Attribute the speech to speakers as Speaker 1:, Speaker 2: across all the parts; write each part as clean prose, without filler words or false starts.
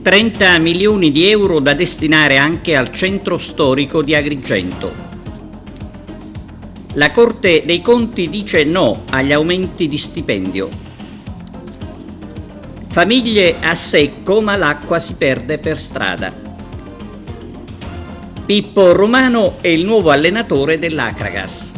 Speaker 1: 30 milioni di euro da destinare anche al centro storico di Agrigento. La Corte dei Conti dice no agli aumenti di stipendio. Famiglie a secco, ma l'acqua si perde per strada. Pippo Romano è il nuovo allenatore dell'Acragas.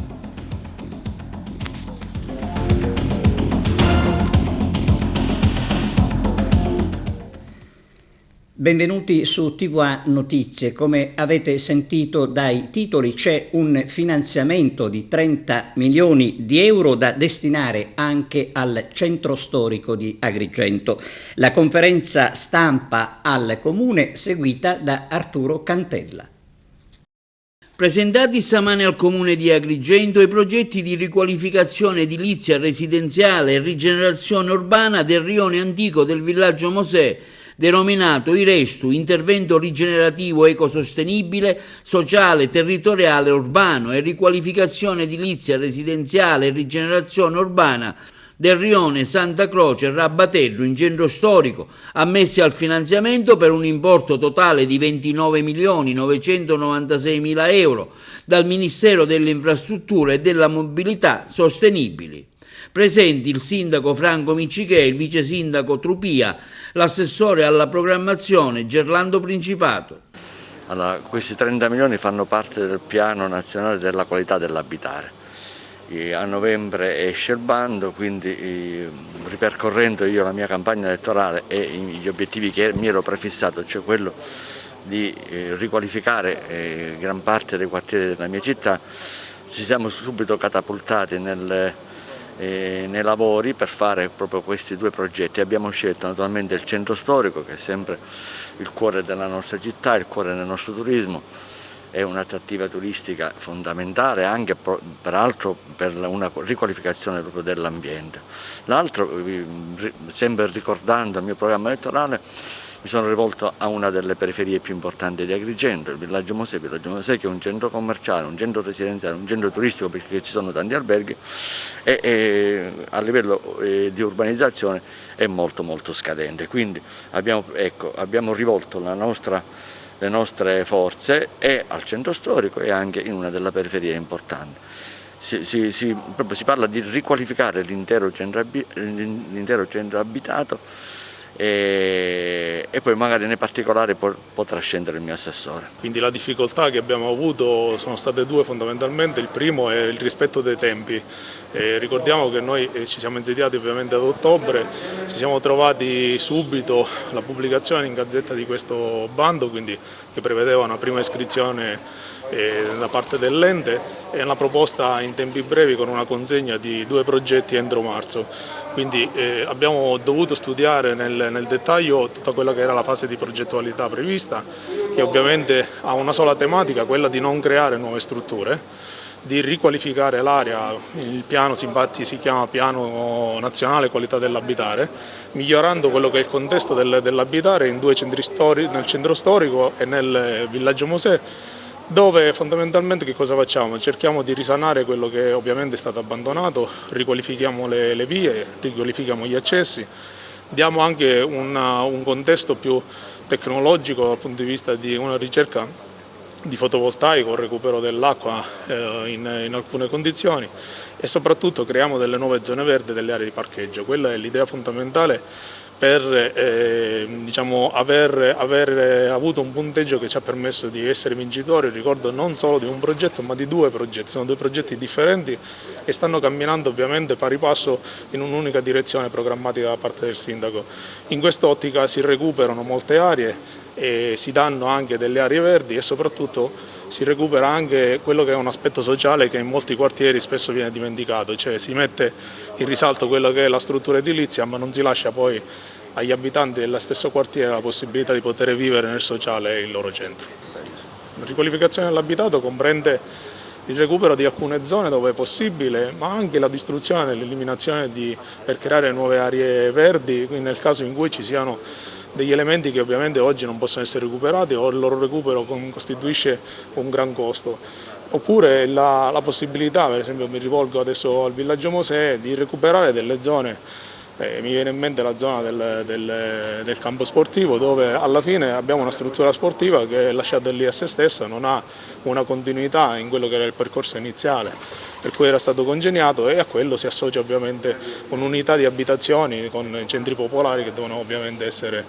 Speaker 1: Benvenuti su TVA Notizie. Come avete sentito dai titoli, c'è un finanziamento di 30 milioni di euro da destinare anche al centro storico di Agrigento. La conferenza stampa al Comune seguita da Arturo Cantella.
Speaker 2: Presentati stamane al Comune di Agrigento i progetti di riqualificazione edilizia residenziale e rigenerazione urbana del rione antico del villaggio Mosè, denominato IRESTU, intervento rigenerativo ecosostenibile, sociale, territoriale, urbano e riqualificazione edilizia residenziale e rigenerazione urbana del rione Santa Croce Rabbatello in centro storico, ammessi al finanziamento per un importo totale di 29.996.000 euro dal Ministero delle Infrastrutture e della Mobilità Sostenibili. Presenti il sindaco Franco Miccichè, il vice sindaco Trupia, l'assessore alla programmazione Gerlando Principato.
Speaker 3: Allora, questi 30 milioni fanno parte del piano nazionale della qualità dell'abitare. A novembre esce il bando, quindi ripercorrendo io la mia campagna elettorale e gli obiettivi che mi ero prefissato, cioè quello di riqualificare gran parte dei quartieri della mia città, ci siamo subito catapultati nei lavori per fare proprio questi due progetti. Abbiamo scelto naturalmente il centro storico, che è sempre il cuore della nostra città, il cuore del nostro turismo. È un'attrattiva turistica fondamentale anche peraltro per una riqualificazione proprio dell'ambiente. L'altro, sempre ricordando il mio programma elettorale, mi sono rivolto a una delle periferie più importanti di Agrigento, il villaggio Mosè, che è un centro commerciale, un centro residenziale, un centro turistico perché ci sono tanti alberghi e a livello di urbanizzazione è molto scadente. Quindi abbiamo rivolto le nostre forze e al centro storico e anche in una delle periferie importanti. Si parla di riqualificare l'intero centro abitato e poi magari nei particolari potrà scendere il mio assessore.
Speaker 4: Quindi la difficoltà che abbiamo avuto sono state due fondamentalmente. Il primo è il rispetto dei tempi. Ricordiamo che noi ci siamo insediati ovviamente ad ottobre, ci siamo trovati subito la pubblicazione in Gazzetta di questo bando, quindi che prevedeva una prima iscrizione da parte dell'ente e una proposta in tempi brevi con una consegna di 2 progetti entro marzo. Quindi abbiamo dovuto studiare nel dettaglio tutta quella che era la fase di progettualità prevista, che ovviamente ha una sola tematica, quella di non creare nuove strutture, di riqualificare l'area. Il piano infatti si chiama Piano Nazionale Qualità dell'Abitare, migliorando quello che è il contesto dell'abitare in 2 centri storici, nel centro storico e nel villaggio Mosè, dove fondamentalmente che cosa facciamo? Cerchiamo di risanare quello che ovviamente è stato abbandonato, riqualifichiamo le vie, riqualifichiamo gli accessi, diamo anche un contesto più tecnologico dal punto di vista di una ricerca di fotovoltaico, recupero dell'acqua in alcune condizioni e soprattutto creiamo delle nuove zone verdi, delle aree di parcheggio. Quella è l'idea fondamentale per aver avuto un punteggio che ci ha permesso di essere vincitori, ricordo, non solo di un progetto ma di 2 progetti. Sono 2 progetti differenti e stanno camminando ovviamente pari passo in un'unica direzione programmatica da parte del sindaco. In quest'ottica si recuperano molte aree e si danno anche delle aree verdi e soprattutto si recupera anche quello che è un aspetto sociale che in molti quartieri spesso viene dimenticato, cioè si mette in risalto quello che è la struttura edilizia ma non si lascia poi agli abitanti dello stesso quartiere la possibilità di poter vivere nel sociale il loro centro. La riqualificazione dell'abitato comprende il recupero di alcune zone dove è possibile, ma anche la distruzione e l'eliminazione per creare nuove aree verdi, quindi nel caso in cui ci siano degli elementi che ovviamente oggi non possono essere recuperati o il loro recupero costituisce un gran costo. Oppure la possibilità, per esempio mi rivolgo adesso al villaggio Mosè, di recuperare delle zone Mi viene in mente la zona del campo sportivo, dove alla fine abbiamo una struttura sportiva che, lasciata lì a se stessa, non ha una continuità in quello che era il percorso iniziale, per cui era stato congegnato, e a quello si associa ovviamente un'unità di abitazioni con centri popolari che devono ovviamente essere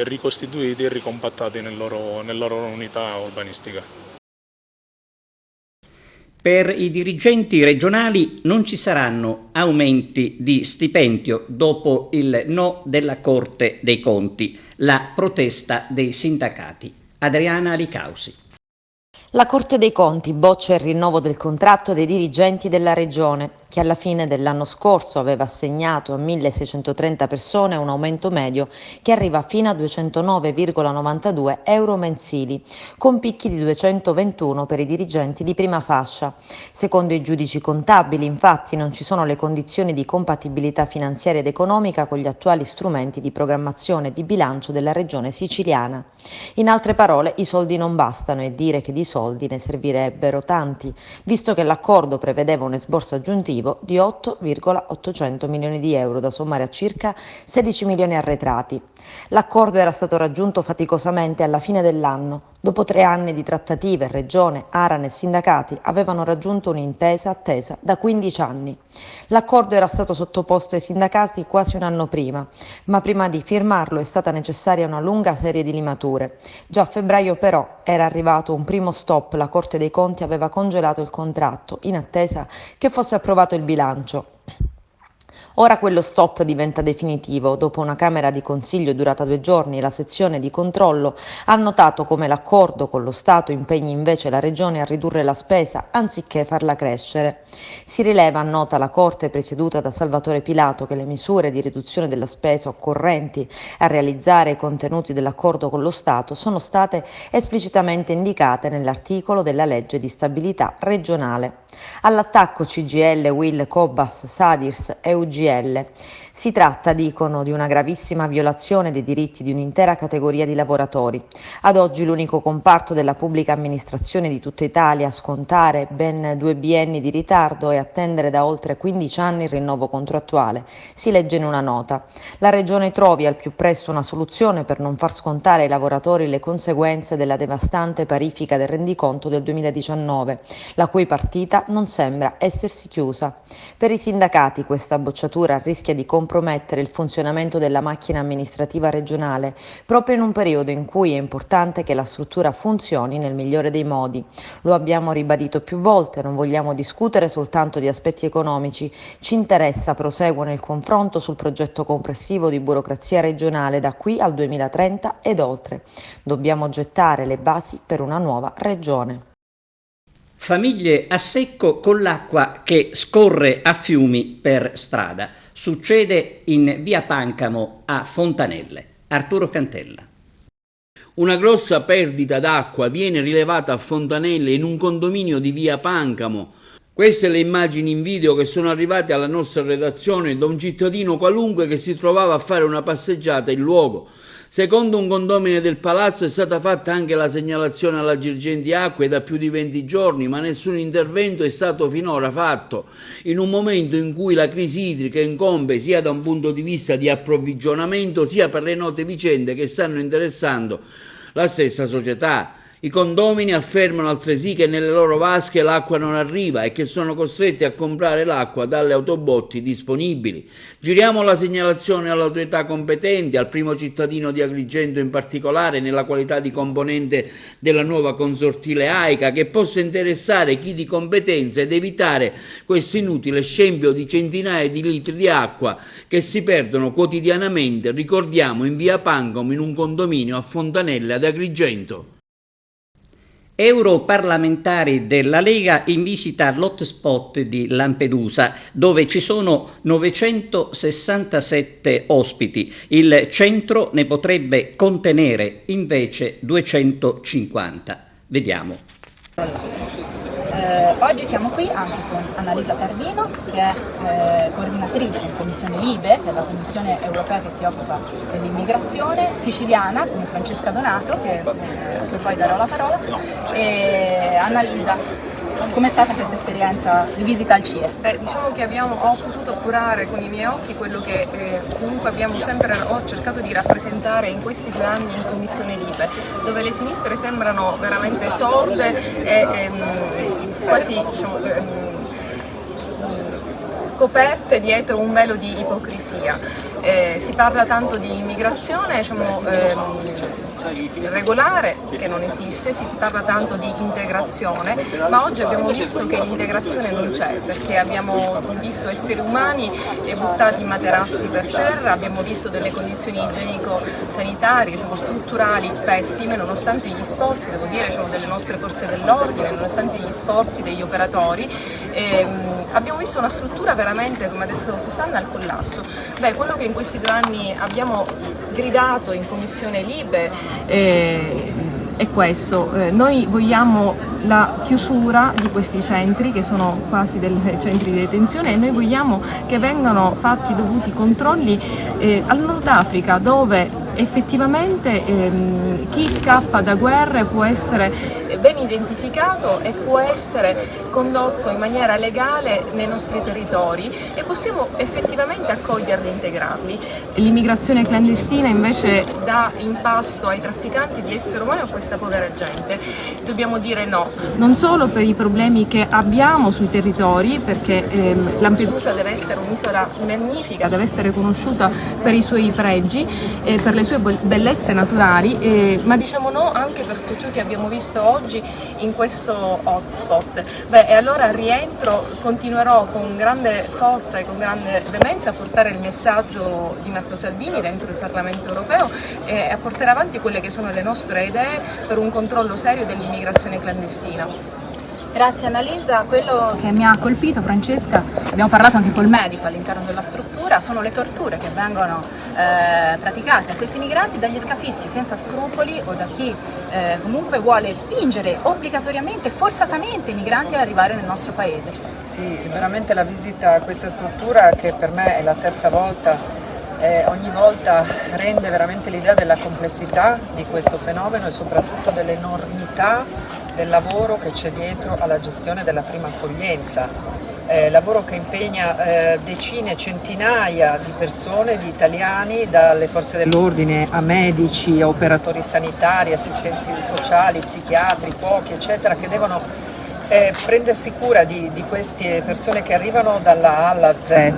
Speaker 4: ricostituiti e ricompattati nella loro unità urbanistica.
Speaker 1: Per i dirigenti regionali non ci saranno aumenti di stipendio dopo il no della Corte dei Conti, la protesta dei sindacati. Adriana Licausi.
Speaker 5: La Corte dei Conti boccia il rinnovo del contratto dei dirigenti della Regione, che alla fine dell'anno scorso aveva assegnato a 1.630 persone un aumento medio che arriva fino a 209,92 euro mensili, con picchi di 221 per i dirigenti di prima fascia. Secondo i giudici contabili, infatti, non ci sono le condizioni di compatibilità finanziaria ed economica con gli attuali strumenti di programmazione e di bilancio della Regione siciliana. In altre parole, i soldi non bastano, e dire che di soldi ne servirebbero tanti, visto che l'accordo prevedeva un esborso aggiuntivo di 8,800 milioni di euro da sommare a circa 16 milioni arretrati. L'accordo era stato raggiunto faticosamente alla fine dell'anno. Dopo 3 anni di trattative, Regione, ARAN e sindacati avevano raggiunto un'intesa attesa da 15 anni. L'accordo era stato sottoposto ai sindacati quasi un anno prima, ma prima di firmarlo è stata necessaria una lunga serie di limature. Già a febbraio però era arrivato un primo stop, la Corte dei Conti aveva congelato il contratto in attesa che fosse approvato il bilancio. Ora quello stop diventa definitivo. Dopo una Camera di Consiglio durata 2 giorni, la sezione di controllo ha notato come l'accordo con lo Stato impegni invece la Regione a ridurre la spesa anziché farla crescere. Si rileva, annota la Corte presieduta da Salvatore Pilato, che le misure di riduzione della spesa occorrenti a realizzare i contenuti dell'accordo con lo Stato sono state esplicitamente indicate nell'articolo della legge di stabilità regionale. All'attacco CGIL, UIL, Cobas, Sadirs e UGL. Si tratta, dicono, di una gravissima violazione dei diritti di un'intera categoria di lavoratori. Ad oggi l'unico comparto della pubblica amministrazione di tutta Italia a scontare ben 2 bienni di ritardo e attendere da oltre 15 anni il rinnovo contrattuale, si legge in una nota. La Regione trovi al più presto una soluzione per non far scontare ai lavoratori le conseguenze della devastante parifica del rendiconto del 2019, la cui partita non sembra essersi chiusa. Per i sindacati questa bocciatura rischia di compromettere il funzionamento della macchina amministrativa regionale, proprio in un periodo in cui è importante che la struttura funzioni nel migliore dei modi. Lo abbiamo ribadito più volte, non vogliamo discutere soltanto di aspetti economici, ci interessa proseguo nel confronto sul progetto complessivo di burocrazia regionale da qui al 2030 ed oltre. Dobbiamo gettare le basi per una nuova regione.
Speaker 1: Famiglie a secco con l'acqua che scorre a fiumi per strada. Succede in via Pancamo a Fontanelle. Arturo Cantella.
Speaker 2: Una grossa perdita d'acqua viene rilevata a Fontanelle in un condominio di via Pancamo. Queste le immagini in video che sono arrivate alla nostra redazione da un cittadino qualunque che si trovava a fare una passeggiata in luogo. Secondo un condomine del palazzo è stata fatta anche la segnalazione alla Girgenti Acque da più di 20 giorni, ma nessun intervento è stato finora fatto, in un momento in cui la crisi idrica incombe sia da un punto di vista di approvvigionamento sia per le note vicende che stanno interessando la stessa società. I condomini affermano altresì che nelle loro vasche l'acqua non arriva e che sono costretti a comprare l'acqua dalle autobotti disponibili. Giriamo la segnalazione alle autorità competenti, al primo cittadino di Agrigento in particolare, nella qualità di componente della nuova consortile AICA, che possa interessare chi di competenza ed evitare questo inutile scempio di centinaia di litri di acqua che si perdono quotidianamente, ricordiamo, in via Pancamo in un condominio a Fontanelle ad Agrigento.
Speaker 1: Europarlamentari della Lega in visita all'hotspot di Lampedusa, dove ci sono 967 ospiti. Il centro ne potrebbe contenere invece 250. Vediamo.
Speaker 6: Oggi siamo qui anche con Annalisa Cardino, che è coordinatrice in Commissione Libe, della Commissione Europea che si occupa dell'immigrazione, siciliana, come Francesca Donato, che poi darò la parola. E Annalisa, Com'è stata questa esperienza di visita al CIE?
Speaker 7: Diciamo che ho potuto curare con i miei occhi quello che comunque ho cercato di rappresentare in questi 2 anni in Commissione Libe, dove le sinistre sembrano veramente sorde e quasi coperte dietro un velo di ipocrisia. Si parla tanto di immigrazione regolare, che non esiste, si parla tanto di integrazione, ma oggi abbiamo visto che l'integrazione non c'è, perché abbiamo visto esseri umani buttati in materassi per terra, abbiamo visto delle condizioni igienico-sanitarie, strutturali pessime, nonostante gli sforzi, devo dire, delle nostre forze dell'ordine, nonostante gli sforzi degli operatori. Abbiamo visto una struttura veramente, come ha detto Susanna, al collasso. Quello che in questi 2 anni abbiamo gridato in Commissione Libe è questo. Noi vogliamo la chiusura di questi centri, che sono quasi dei centri di detenzione, e noi vogliamo che vengano fatti i dovuti controlli al Nord Africa, dove effettivamente chi scappa da guerre può essere ben identificato e può essere condotto in maniera legale nei nostri territori e possiamo effettivamente accoglierli e integrarli. L'immigrazione clandestina invece dà in pasto ai trafficanti di esseri umani a questa povera gente. Dobbiamo dire no, non solo per i problemi che abbiamo sui territori, perché Lampedusa deve essere un'isola magnifica, deve essere conosciuta per i suoi pregi e per le sue bellezze naturali, ma diciamo no anche per tutto ciò che abbiamo visto oggi in questo hotspot. E allora al rientro continuerò con grande forza e con grande veemenza a portare il messaggio di Matteo Salvini dentro il Parlamento europeo e a portare avanti quelle che sono le nostre idee per un controllo serio dell'immigrazione clandestina.
Speaker 6: Grazie Annalisa, quello che mi ha colpito, Francesca, abbiamo parlato anche col medico all'interno della struttura, sono le torture che vengono praticate a questi migranti dagli scafisti senza scrupoli o da chi comunque vuole spingere obbligatoriamente, forzatamente i migranti ad arrivare nel nostro paese.
Speaker 8: Sì, veramente la visita a questa struttura, che per me è la 3ª volta, ogni volta rende veramente l'idea della complessità di questo fenomeno e soprattutto dell'enormità del lavoro che c'è dietro alla gestione della prima accoglienza, lavoro che impegna decine, centinaia di persone, di italiani, dalle forze dell'ordine a medici, a operatori sanitari, assistenti sociali, psichiatri, cuochi, eccetera, che devono prendersi cura di queste persone che arrivano dalla A alla Z,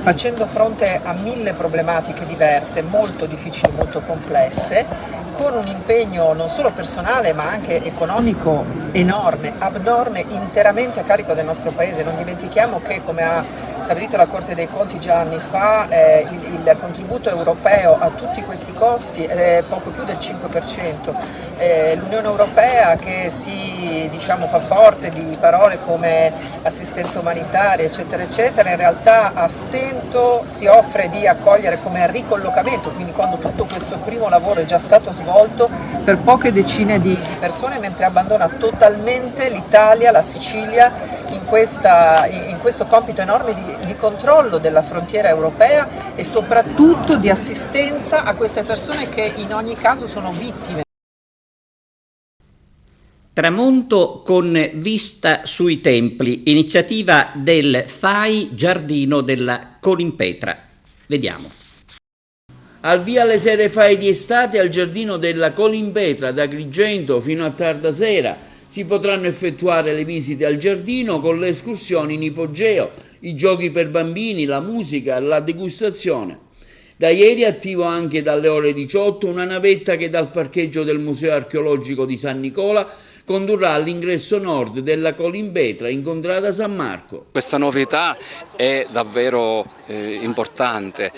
Speaker 8: facendo fronte a 1000 problematiche diverse, molto difficili, molto complesse, con un impegno non solo personale ma anche economico enorme, abnorme, interamente a carico del nostro Paese. Non dimentichiamo che, come ha stabilito la Corte dei Conti già anni fa, il contributo europeo a tutti questi costi è poco più del 5%. L'Unione Europea, che si fa forte di parole come assistenza umanitaria eccetera eccetera, in realtà a stento si offre di accogliere come ricollocamento, quindi quando tutto questo primo lavoro è già stato svolto, per poche decine di persone, mentre abbandona totalmente l'Italia, la Sicilia in questo compito enorme di controllo della frontiera europea e soprattutto di assistenza a queste persone che in ogni caso sono vittime.
Speaker 1: Tramonto con vista sui templi, iniziativa del FAI Giardino della Colimpetra. Vediamo.
Speaker 2: Al via le sere FAI di estate al Giardino della Colimpetra, da Agrigento fino a tarda sera. Si potranno effettuare le visite al giardino con le escursioni in ipogeo, i giochi per bambini, la musica, la degustazione. Da ieri è attivo anche dalle ore 18 una navetta che dal parcheggio del Museo Archeologico di San Nicola condurrà all'ingresso nord della Colimpetra in contrada San Marco.
Speaker 9: Questa novità è davvero importante,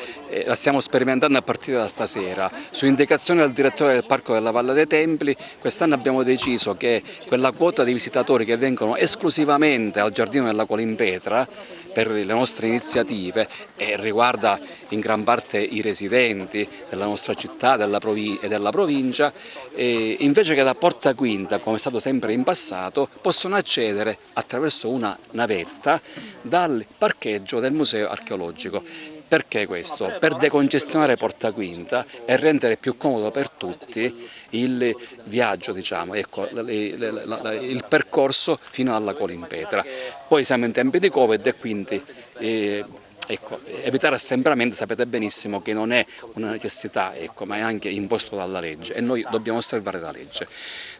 Speaker 9: la stiamo sperimentando a partire da stasera. Su indicazione del direttore del Parco della Valle dei Templi, quest'anno abbiamo deciso che quella quota di visitatori che vengono esclusivamente al Giardino della Colimpetra per le nostre iniziative e riguarda in gran parte i residenti della nostra città e della provincia, invece che da Porta Quinta, come è stato sempre in passato, possono accedere attraverso una navetta dal parcheggio del Museo Archeologico. Perché questo? Per decongestionare Porta Quinta e rendere più comodo per tutti il viaggio, diciamo, ecco, il percorso fino alla Colimpetra. Poi siamo in tempi di Covid e quindi ecco, evitare assembramenti sapete benissimo che non è una necessità, ecco, ma è anche imposto dalla legge e noi dobbiamo osservare la legge.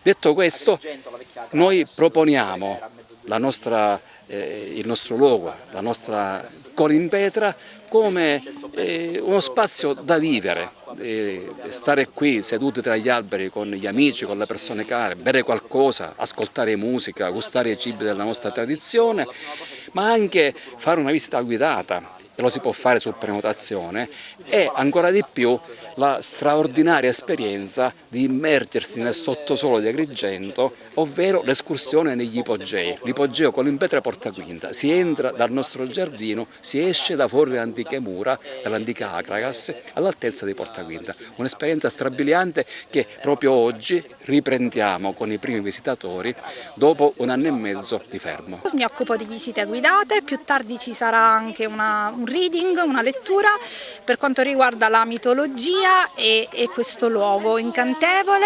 Speaker 9: Detto questo, noi proponiamo il nostro luogo, la nostra Colimpetra come uno spazio da vivere, stare qui seduti tra gli alberi con gli amici, con le persone care, bere qualcosa, ascoltare musica, gustare i cibi della nostra tradizione, ma anche fare una visita guidata. E lo si può fare su prenotazione, e ancora di più la straordinaria esperienza di immergersi nel sottosuolo di Agrigento, ovvero l'escursione negli ipogei. L'ipogeo Colimpetra Porta Quinta, si entra dal nostro giardino, si esce da fuori le antiche mura dell'antica Acragas all'altezza di Porta Quinta. Un'esperienza strabiliante che proprio oggi riprendiamo con i primi visitatori dopo 1 anno e mezzo di fermo.
Speaker 10: Mi occupo di visite guidate, più tardi ci sarà anche un reading, una lettura per quanto riguarda la mitologia e questo luogo incantevole,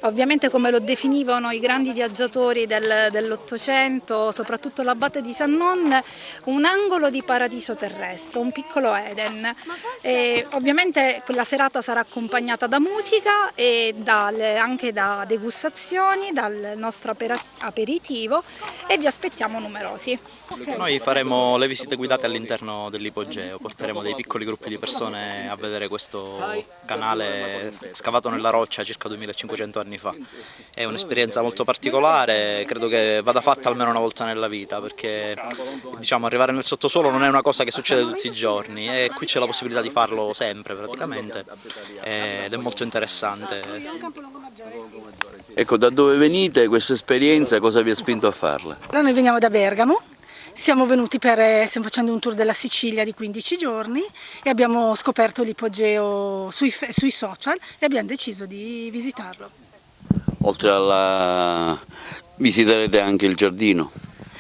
Speaker 10: ovviamente come lo definivano i grandi viaggiatori dell'Ottocento, soprattutto l'abate di Sannon, un angolo di paradiso terrestre, un piccolo Eden. E ovviamente la serata sarà accompagnata da musica e anche da degustazioni, dal nostro aperitivo, e vi aspettiamo numerosi.
Speaker 11: Noi faremo le visite guidate all'interno dell'ipogeo, porteremo dei piccoli gruppi di persone a vedere questo canale scavato nella roccia circa 2500 anni fa. È un'esperienza molto particolare, credo che vada fatta almeno una volta nella vita, perché diciamo, arrivare nel sottosuolo non è una cosa che succede tutti i giorni e qui c'è la possibilità di farlo sempre praticamente ed è molto interessante.
Speaker 2: Ecco, da dove venite questa esperienza, cosa vi ha spinto a farla?
Speaker 10: Noi veniamo da Bergamo. Stiamo facendo un tour della Sicilia di 15 giorni e abbiamo scoperto l'ipogeo sui social e abbiamo deciso di visitarlo.
Speaker 2: Oltre alla visiterete anche il giardino?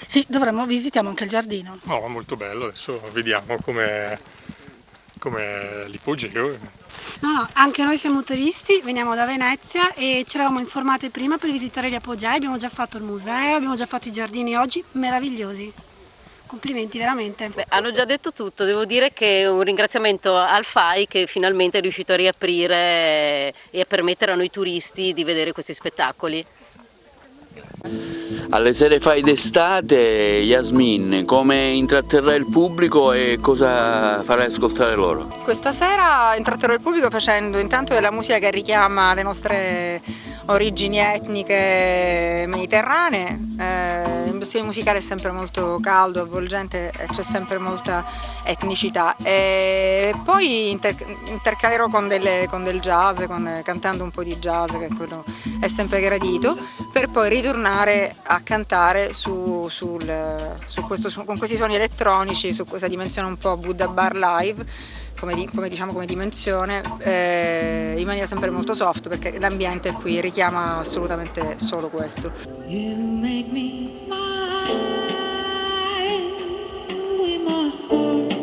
Speaker 10: Sì, visitiamo anche il giardino.
Speaker 4: No, molto bello, adesso vediamo com'è l'ipogeo.
Speaker 10: No, anche noi siamo turisti, veniamo da Venezia e ci eravamo informate prima per visitare gli apogei, abbiamo già fatto il museo, abbiamo già fatto i giardini oggi, meravigliosi. Complimenti veramente.
Speaker 12: Beh, hanno già detto tutto, devo dire che un ringraziamento al FAI che finalmente è riuscito a riaprire e a permettere a noi turisti di vedere questi spettacoli.
Speaker 2: Alle sere FAI d'estate, Yasmin, come intratterrà il pubblico e cosa farai ascoltare loro?
Speaker 8: Questa sera intratterrò il pubblico facendo intanto della musica che richiama le nostre origini etniche mediterranee. Lo stile musicale è sempre molto caldo, avvolgente e c'è sempre molta etnicità. E poi intercalerò con del jazz, cantando un po' di jazz, che quello è sempre gradito, per poi ritornare a cantare con questi suoni elettronici, su questa dimensione un po' Buddha Bar Live, come dimensione, in maniera sempre molto soft, perché l'ambiente qui richiama assolutamente solo questo. You make me smile with my heart.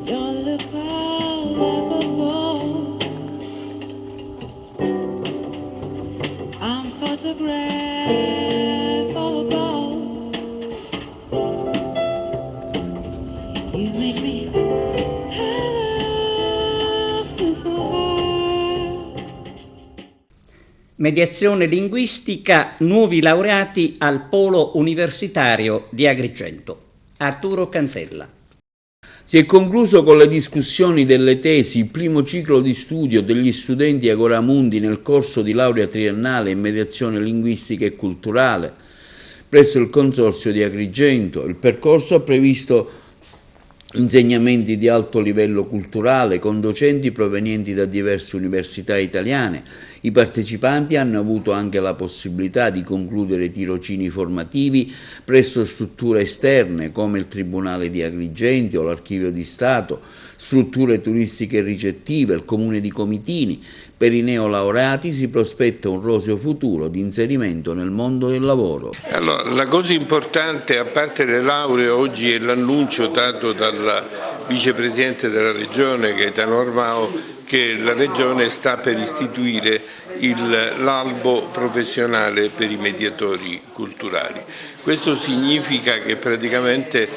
Speaker 8: You're the cloud above. I'm photographed.
Speaker 1: Mediazione linguistica, nuovi laureati al Polo Universitario di Agrigento. Arturo Cantella.
Speaker 2: Si è concluso con le discussioni delle tesi il primo ciclo di studio degli studenti Agoramundi nel corso di laurea triennale in mediazione linguistica e culturale presso il Consorzio di Agrigento. Il percorso ha previsto insegnamenti di alto livello culturale con docenti provenienti da diverse università italiane. I partecipanti hanno avuto anche la possibilità di concludere tirocini formativi presso strutture esterne come il Tribunale di Agrigento o l'Archivio di Stato, strutture turistiche ricettive, il Comune di Comitini, Per i neolaureati si prospetta un roseo futuro di inserimento nel mondo del lavoro.
Speaker 13: Allora, la cosa importante, a parte le lauree, oggi è l'annuncio dato dal vicepresidente della Regione Gaetano Armao che la Regione sta per istituire l'albo professionale per i mediatori culturali. Questo significa che praticamente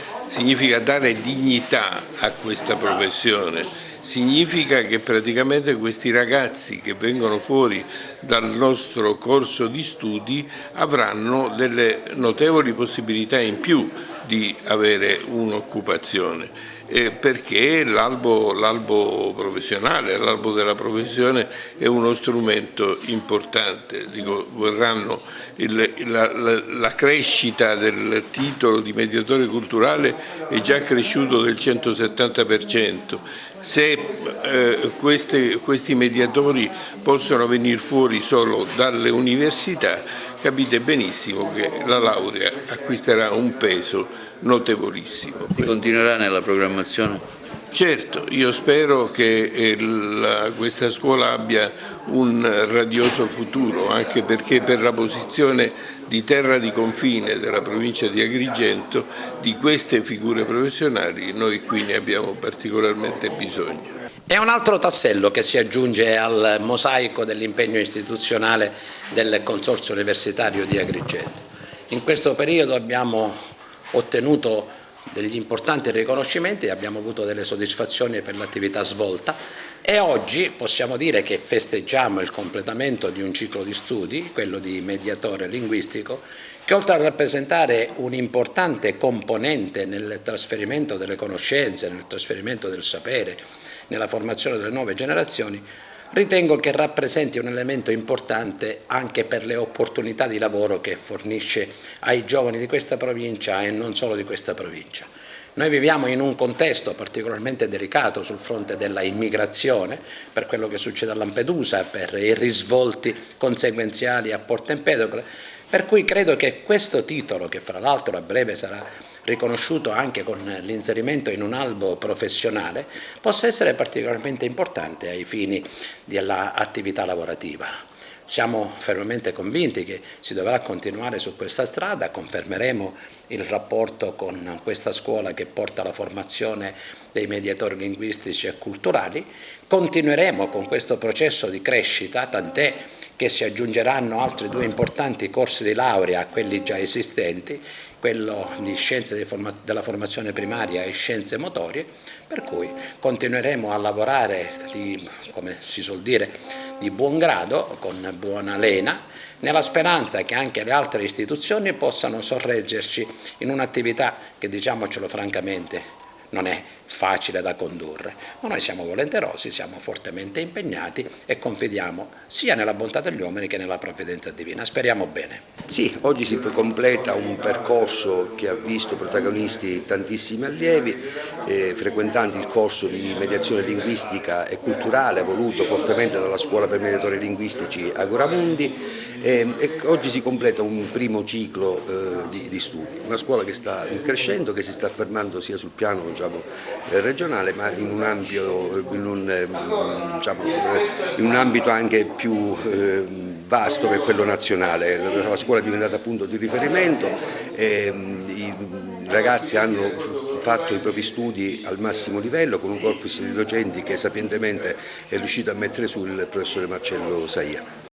Speaker 13: dare dignità a questa professione. Significa che praticamente questi ragazzi che vengono fuori dal nostro corso di studi avranno delle notevoli possibilità in più di avere un'occupazione. Perché l'albo professionale, l'albo della professione è uno strumento importante. Vorranno la crescita del titolo di mediatore culturale è già cresciuto del 170%. Se questi mediatori possono venire fuori solo dalle università, capite benissimo che la laurea acquisterà un peso notevolissimo.
Speaker 2: Si continuerà nella programmazione?
Speaker 13: Certo, io spero che questa scuola abbia un radioso futuro, anche perché per la posizione di terra di confine della provincia di Agrigento di queste figure professionali noi qui ne abbiamo particolarmente bisogno.
Speaker 14: È un altro tassello che si aggiunge al mosaico dell'impegno istituzionale del Consorzio Universitario di Agrigento. In questo periodo abbiamo ottenuto degli importanti riconoscimenti, abbiamo avuto delle soddisfazioni per l'attività svolta e oggi possiamo dire che festeggiamo il completamento di un ciclo di studi, quello di mediatore linguistico, che oltre a rappresentare un'importante componente nel trasferimento delle conoscenze, nel trasferimento del sapere, nella formazione delle nuove generazioni, ritengo che rappresenti un elemento importante anche per le opportunità di lavoro che fornisce ai giovani di questa provincia e non solo di questa provincia. Noi viviamo in un contesto particolarmente delicato sul fronte della immigrazione, per quello che succede a Lampedusa, per i risvolti conseguenziali a Porto Empedocle, per cui credo che questo titolo, che fra l'altro a breve sarà riconosciuto anche con l'inserimento in un albo professionale, possa essere particolarmente importante ai fini dell'attività lavorativa. Siamo fermamente convinti che si dovrà continuare su questa strada, confermeremo il rapporto con questa scuola che porta alla formazione dei mediatori linguistici e culturali, continueremo con questo processo di crescita, tant'è che si aggiungeranno altri 2 importanti corsi di laurea a quelli già esistenti, quello di scienze della formazione primaria e scienze motorie, per cui continueremo a lavorare, come si suol dire, di buon grado, con buona lena, nella speranza che anche le altre istituzioni possano sorreggerci in un'attività che, diciamocelo francamente, non è facile da condurre, ma noi siamo volenterosi, siamo fortemente impegnati e confidiamo sia nella bontà degli uomini che nella provvidenza divina. Speriamo bene.
Speaker 15: Sì, oggi si completa un percorso che ha visto protagonisti tantissimi allievi, frequentanti il corso di mediazione linguistica e culturale voluto fortemente dalla Scuola per Mediatori Linguistici Agoramundi, e oggi si completa un primo ciclo di studi, una scuola che sta crescendo, che si sta affermando sia sul piano regionale, ma in un ambito anche più vasto che è quello nazionale. La scuola è diventata punto di riferimento, i ragazzi hanno fatto i propri studi al massimo livello con un corpus di docenti che sapientemente è riuscito a mettere su il professore Marcello Saia.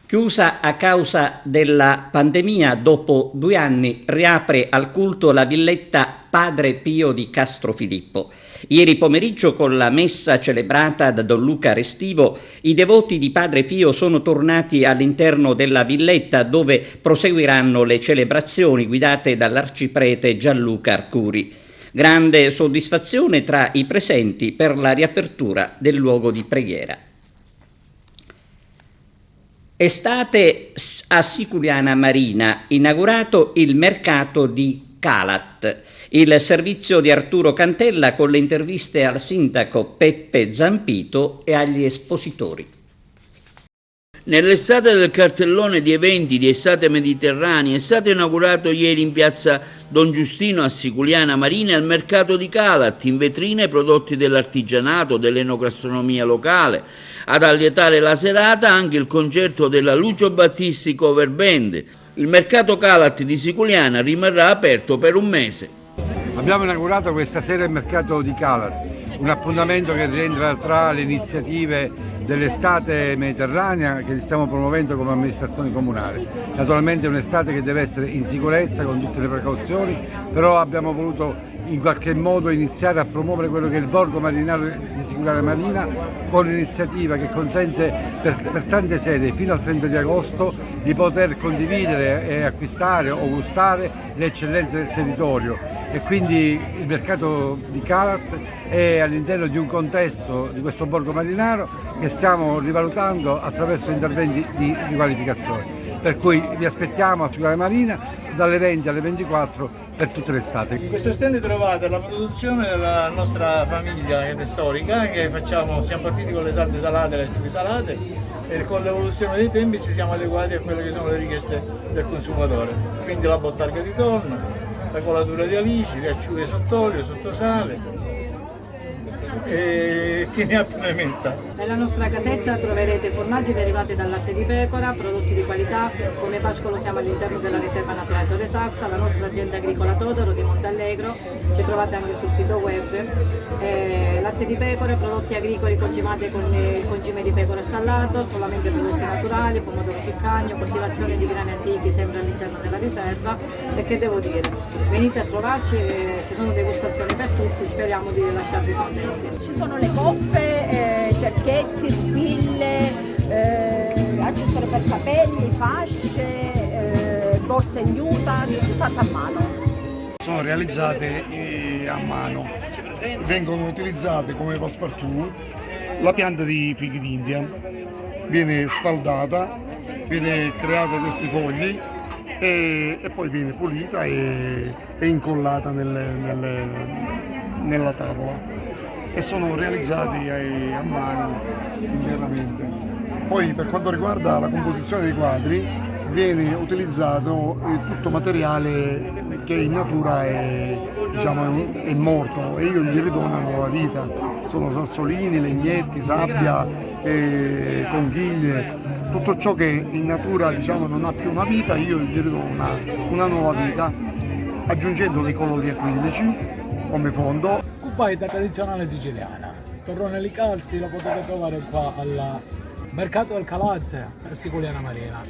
Speaker 1: Chiusa a causa della pandemia, dopo 2 anni riapre al culto la villetta Padre Pio di Castrofilippo. Ieri pomeriggio, con la messa celebrata da Don Luca Restivo, i devoti di Padre Pio sono tornati all'interno della villetta, dove proseguiranno le celebrazioni guidate dall'arciprete Gianluca Arcuri. Grande soddisfazione tra i presenti per la riapertura del luogo di preghiera. Estate a Siculiana Marina, inaugurato il mercato di Calat. Il servizio di Arturo Cantella con le interviste al sindaco Peppe Zampito e agli espositori.
Speaker 2: Nell'estate del cartellone di eventi di Estate Mediterranea è stato inaugurato ieri in piazza Don Giustino a Siculiana Marina il mercato di Calat, in vetrine prodotti dell'artigianato, dell'enogastronomia locale. Ad allietare la serata anche il concerto della Lucio Battisti Cover Band. Il mercato Calat di Siculiana rimarrà aperto per un mese.
Speaker 16: Abbiamo inaugurato questa sera il mercato di Calat, un appuntamento che rientra tra le iniziative dell'estate mediterranea che stiamo promuovendo come amministrazione comunale. Naturalmente è un'estate che deve essere in sicurezza con tutte le precauzioni, però abbiamo voluto in qualche modo iniziare a promuovere quello che è il borgo marinario di Siculiana Marina con un'iniziativa che consente per tante sedi fino al 30 di agosto di poter condividere e acquistare o gustare le eccellenze del territorio, e quindi il mercato di Calat è all'interno di un contesto di questo borgo marinaro che stiamo rivalutando attraverso interventi di qualificazione. Per cui vi aspettiamo a Siculiana Marina dalle 20 alle 24 per tutte le estate.
Speaker 17: In questo stand trovate la produzione della nostra famiglia storica che siamo partiti con le salde salate e le acciughe salate e con l'evoluzione dei tempi ci siamo adeguati a quelle che sono le richieste del consumatore. Quindi la bottarga di tonno, la colatura di alici, le acciughe sott'olio, sottosale e chi ne ha più ne metta.
Speaker 18: Nella nostra casetta troverete formaggi derivati dal latte di pecora, prodotti di qualità, come pascolo siamo all'interno della riserva naturale Torre Sazza, la nostra azienda agricola Todaro di Montallegro, ci trovate anche sul sito web, latte di pecora, prodotti agricoli concimati con il concime di pecora stallato, solamente prodotti naturali, pomodoro siccagno, coltivazione di grani antichi sempre all'interno della riserva, e che devo dire, venite a trovarci, ci sono degustazioni per tutti, speriamo di lasciarvi contenti.
Speaker 19: Ci sono le coffe, cerchetti, spille, accessori per capelli, fasce, borse in juta, fatte a mano.
Speaker 20: Sono realizzate a mano, vengono utilizzate come passepartout la pianta di fichi d'India, viene sfaldata, viene creata questi fogli e poi viene pulita e incollata nella tavola. E sono realizzati a mano interamente. Poi per quanto riguarda la composizione dei quadri viene utilizzato tutto materiale che in natura è morto e io gli rido una nuova vita. Sono sassolini, legnetti, sabbia, conchiglie, tutto ciò che in natura non ha più una vita, io gli rido una nuova vita, aggiungendo dei colori acrilici come fondo.
Speaker 21: Cubaita tradizionale siciliana, torrone calzi lo potete trovare qua al mercato del Calazze a Siculiana Marina.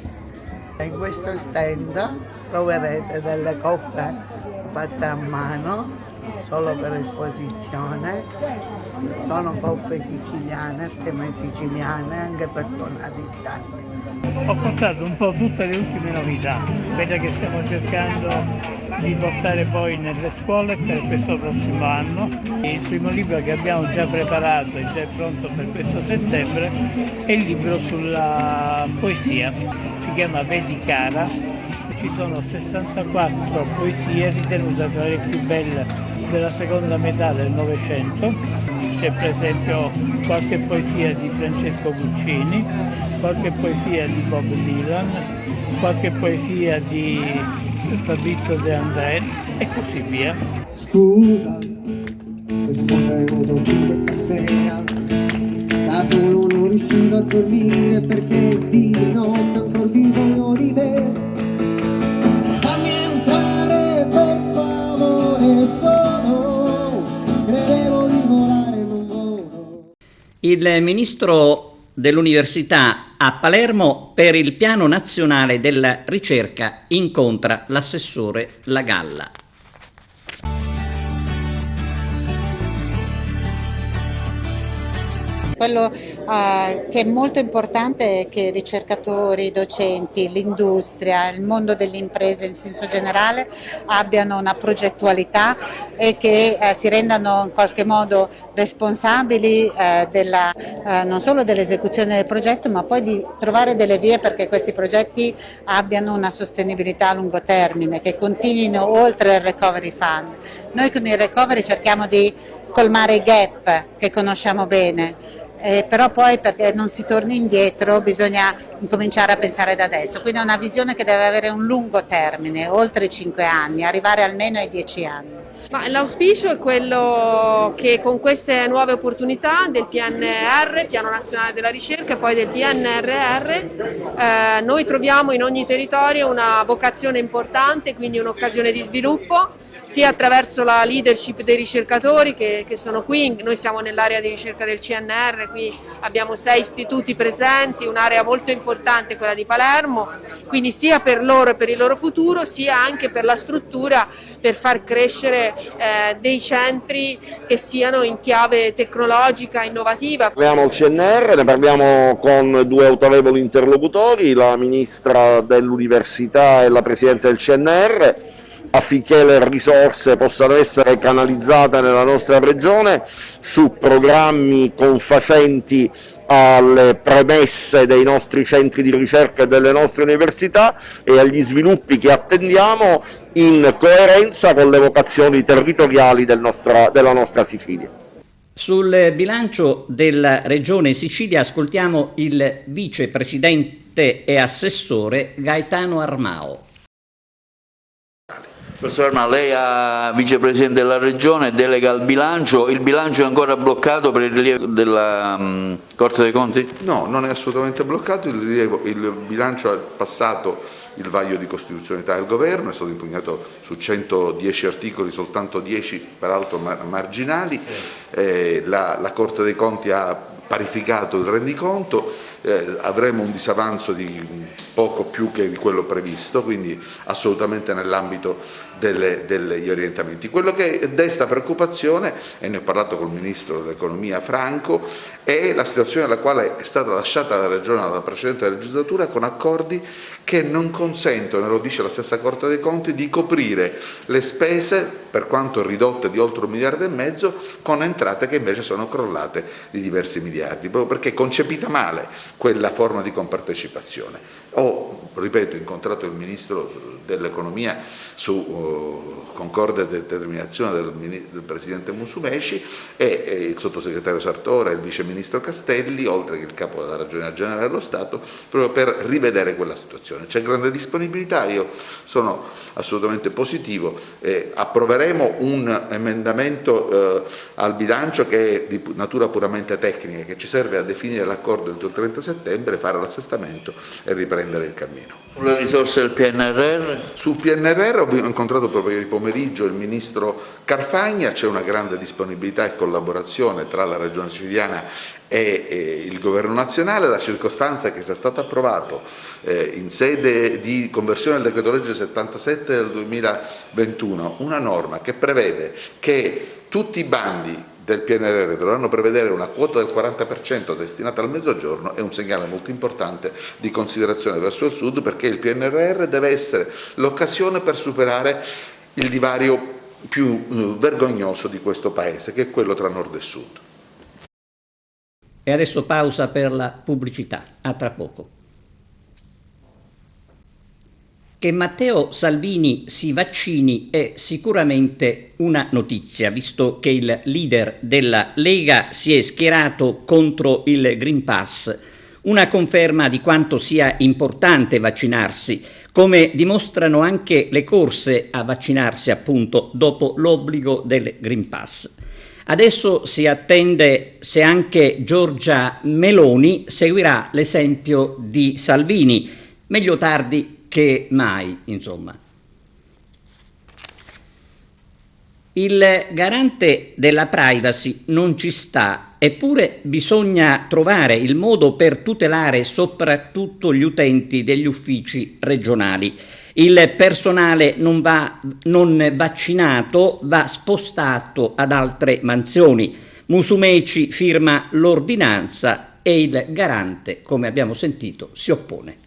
Speaker 22: In questo stand troverete delle coffe fatte a mano solo per esposizione, sono coffe siciliane, teme siciliane anche personalizzate.
Speaker 23: Ho portato un po' tutte le ultime novità, quelle che stiamo cercando di portare poi nelle scuole per questo prossimo anno. Il primo libro che abbiamo già preparato e già è pronto per questo settembre è il libro sulla poesia, si chiama Vedi Cara, ci sono 64 poesie ritenute tra le più belle della seconda metà del Novecento. C'è per esempio qualche poesia di Francesco Guccini, qualche poesia di Bob Dylan, qualche poesia di Fabrizio De André e così via.
Speaker 24: Scusa, se sono venuto qui questa sera, da solo non riuscivo a dormire perché di notte ho ancora bisogno di te. Fammi entrare per favore, solo credevo di volare, non volo.
Speaker 1: Il ministro dell'Università a Palermo per il Piano Nazionale della Ricerca incontra l'assessore La Galla.
Speaker 25: Quello che è molto importante è che i ricercatori, i docenti, l'industria, il mondo delle imprese in senso generale abbiano una progettualità e che si rendano in qualche modo responsabili non solo dell'esecuzione del progetto, ma poi di trovare delle vie perché questi progetti abbiano una sostenibilità a lungo termine, che continuino oltre il Recovery Fund. Noi con il Recovery cerchiamo di colmare i gap che conosciamo bene. però poi perché non si torni indietro bisogna incominciare a pensare da adesso, quindi è una visione che deve avere un lungo termine, oltre i 5 anni, arrivare almeno ai 10 anni.
Speaker 3: Ma l'auspicio è quello che con queste nuove opportunità del PNR, Piano Nazionale della Ricerca, e poi del PNRR, noi troviamo in ogni territorio una vocazione importante, quindi un'occasione di sviluppo, sia attraverso la leadership dei ricercatori che sono qui. Noi siamo nell'area di ricerca del CNR, qui abbiamo 6 istituti presenti, un'area molto importante quella di Palermo, quindi sia per loro e per il loro futuro, sia anche per la struttura, per far crescere dei centri che siano in chiave tecnologica, innovativa.
Speaker 5: Parliamo al CNR, ne parliamo con 2 autorevoli interlocutori, la Ministra dell'Università e la Presidente del CNR, affinché le risorse possano essere canalizzate nella nostra regione su programmi confacenti alle premesse dei nostri centri di ricerca e delle nostre università e agli sviluppi che attendiamo in coerenza con le vocazioni territoriali della nostra Sicilia.
Speaker 1: Sul bilancio della Regione Sicilia ascoltiamo il vicepresidente e assessore Gaetano Armao.
Speaker 2: Professor Armao, lei è vicepresidente della Regione, delega al bilancio. Il bilancio è ancora bloccato per il rilievo della Corte dei Conti?
Speaker 6: No, non è assolutamente bloccato. Il bilancio ha passato il vaglio di costituzionalità del Governo, è stato impugnato su 110 articoli, soltanto 10 peraltro marginali. La Corte dei Conti ha parificato il rendiconto. Avremo un disavanzo di poco più che di quello previsto, quindi assolutamente nell'ambito degli orientamenti. Quello che desta preoccupazione, e ne ho parlato col Ministro dell'Economia Franco, è la situazione alla quale è stata lasciata la Regione dalla precedente legislatura con accordi che non consentono, e lo dice la stessa Corte dei Conti, di coprire le spese, per quanto ridotte di oltre 1,5 miliardi, con entrate che invece sono crollate di diversi miliardi, proprio perché è concepita male quella forma di compartecipazione. Ho, ripeto, incontrato il Ministro dell'Economia su concorde determinazione del Presidente Musumeci e il Sottosegretario Sartora e il Vice Ministro Castelli, oltre che il Capo della Ragioneria Generale dello Stato, proprio per rivedere quella situazione. C'è grande disponibilità, io sono assolutamente positivo, approveremo un emendamento al bilancio che è di natura puramente tecnica, che ci serve a definire l'accordo entro il 30 settembre, fare l'assestamento e riprendere il cammino.
Speaker 2: Sulle risorse del PNRR?
Speaker 6: Sul PNRR ho incontrato proprio ieri pomeriggio il Ministro Carfagna, c'è una grande disponibilità e collaborazione tra la Regione Siciliana e il Governo nazionale. La circostanza che sia stato approvato in sede di conversione del decreto legge 77 del 2021 una norma che prevede che tutti i bandi del PNRR dovranno prevedere una quota del 40% destinata al Mezzogiorno è un segnale molto importante di considerazione verso il Sud, perché il PNRR deve essere l'occasione per superare il divario più vergognoso di questo Paese, che è quello tra Nord e Sud.
Speaker 1: E adesso pausa per la pubblicità, a tra poco. Che Matteo Salvini si vaccini è sicuramente una notizia, visto che il leader della Lega si è schierato contro il Green Pass, una conferma di quanto sia importante vaccinarsi, come dimostrano anche le corse a vaccinarsi appunto dopo l'obbligo del Green Pass. Adesso si attende se anche Giorgia Meloni seguirà l'esempio di Salvini, meglio tardi che mai, insomma. Il garante della privacy non ci sta, eppure bisogna trovare il modo per tutelare soprattutto gli utenti degli uffici regionali. Il personale non vaccinato va spostato ad altre mansioni. Musumeci firma l'ordinanza e il garante, come abbiamo sentito, si oppone.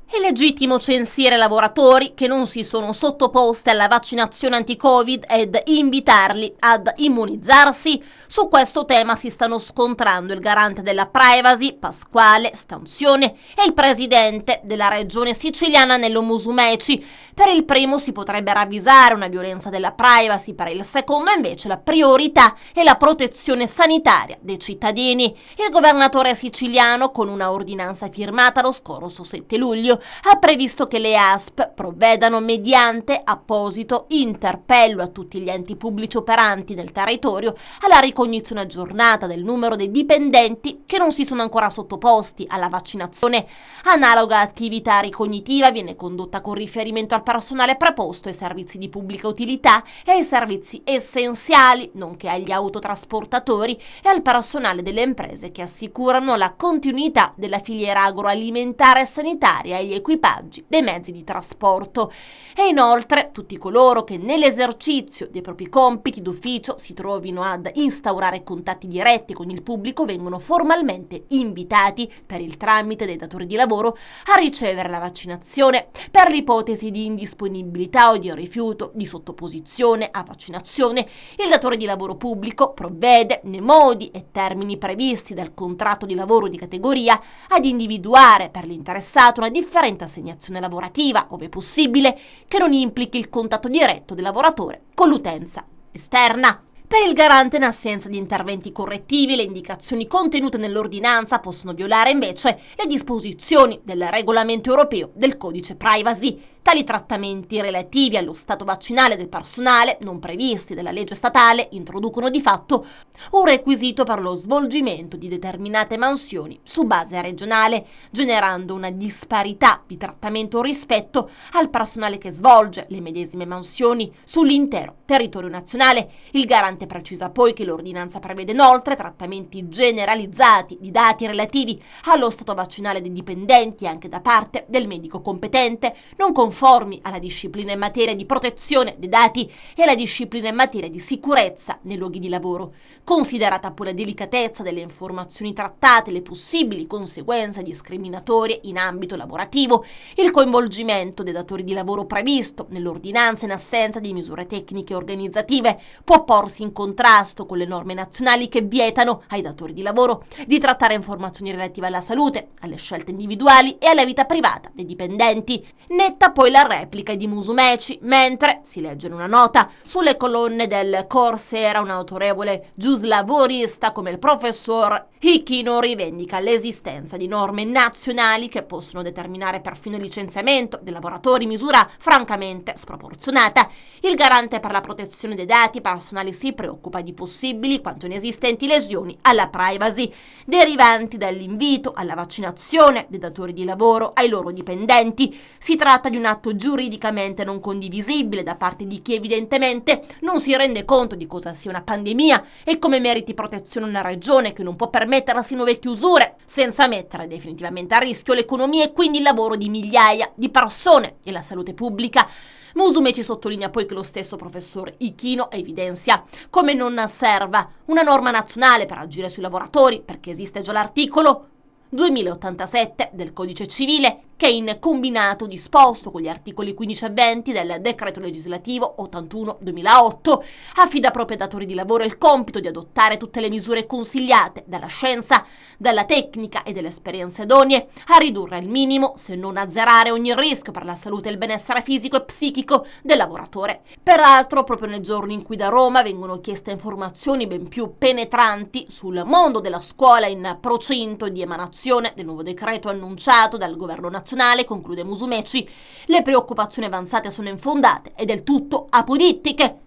Speaker 4: È legittimo censire lavoratori che non si sono sottoposti alla vaccinazione anti-Covid ed invitarli ad immunizzarsi? Su questo tema si stanno scontrando il garante della privacy, Pasquale Stanzione, e il presidente della regione siciliana, Nello Musumeci. Per il primo si potrebbe ravvisare una violenza della privacy, per il secondo invece la priorità è la protezione sanitaria dei cittadini. Il governatore siciliano, con una ordinanza firmata lo scorso 7 luglio, ha previsto che le ASP provvedano mediante apposito interpello a tutti gli enti pubblici operanti nel territorio alla ricognizione aggiornata del numero dei dipendenti che non si sono ancora sottoposti alla vaccinazione. Analoga attività ricognitiva viene condotta con riferimento al personale preposto ai servizi di pubblica utilità e ai servizi essenziali, nonché agli autotrasportatori e al personale delle imprese che assicurano la continuità della filiera agroalimentare e sanitaria e gli equipaggi dei mezzi di trasporto. E inoltre tutti coloro che nell'esercizio dei propri compiti d'ufficio si trovino ad instaurare contatti diretti con il pubblico vengono formalmente invitati, per il tramite dei datori di lavoro, a ricevere la vaccinazione. Per l'ipotesi di indisponibilità o di rifiuto di sottoposizione a vaccinazione, il datore di lavoro pubblico provvede, nei modi e termini previsti dal contratto di lavoro di categoria, ad individuare per l'interessato una differente assegnazione lavorativa, ove possibile, che non implichi il contatto diretto del lavoratore con l'utenza esterna. Per il garante, in assenza di interventi correttivi, le indicazioni contenute nell'ordinanza possono violare invece le disposizioni del regolamento europeo del codice privacy. Tali trattamenti relativi allo stato vaccinale del personale, non previsti dalla legge statale, introducono di fatto un requisito per lo svolgimento di determinate mansioni su base regionale, generando una disparità di trattamento rispetto al personale che svolge le medesime mansioni sull'intero territorio nazionale. Il garante precisa poi che l'ordinanza prevede inoltre trattamenti generalizzati di dati relativi allo stato vaccinale dei dipendenti anche da parte del medico competente, non conformi alla disciplina in materia di protezione dei dati e alla disciplina in materia di sicurezza nei luoghi di lavoro. Considerata poi la delicatezza delle informazioni trattate e le possibili conseguenze discriminatorie in ambito lavorativo, il coinvolgimento dei datori di lavoro previsto nell'ordinanza in assenza di misure tecniche e organizzative può porsi in contrasto con le norme nazionali che vietano ai datori di lavoro di trattare informazioni relative alla salute, alle scelte individuali e alla vita privata dei dipendenti. Netta poi la replica di Musumeci, mentre, si legge in una nota, sulle colonne del Corsair un autorevole giuslavorista come il professor Ichino rivendica l'esistenza di norme nazionali che possono determinare perfino il licenziamento dei lavoratori, misura francamente sproporzionata. Il garante per la protezione dei dati personali si preoccupa di possibili quanto inesistenti lesioni alla privacy derivanti dall'invito alla vaccinazione dei datori di lavoro ai loro dipendenti. Si tratta di un atto giuridicamente non condivisibile da parte di chi evidentemente non si rende conto di cosa sia una pandemia e come meriti protezione una regione che non può permettersi nuove chiusure senza mettere definitivamente a rischio l'economia e quindi il lavoro di migliaia di persone e la salute pubblica. Musumeci sottolinea poi che lo stesso professor Ichino evidenzia come non serva una norma nazionale per agire sui lavoratori, perché esiste già l'articolo 2087 del Codice Civile che in combinato disposto con gli articoli 15 e 20 del decreto legislativo 81/2008 affida proprio ai datori di lavoro il compito di adottare tutte le misure consigliate dalla scienza, dalla tecnica e delle esperienze idonee a ridurre al minimo, se non azzerare, ogni rischio per la salute e il benessere fisico e psichico del lavoratore. Peraltro, proprio nei giorni in cui da Roma vengono chieste informazioni ben più penetranti sul mondo della scuola in procinto di emanazione del nuovo decreto annunciato dal governo nazionale, conclude Musumeci, le preoccupazioni avanzate sono infondate e del tutto apodittiche.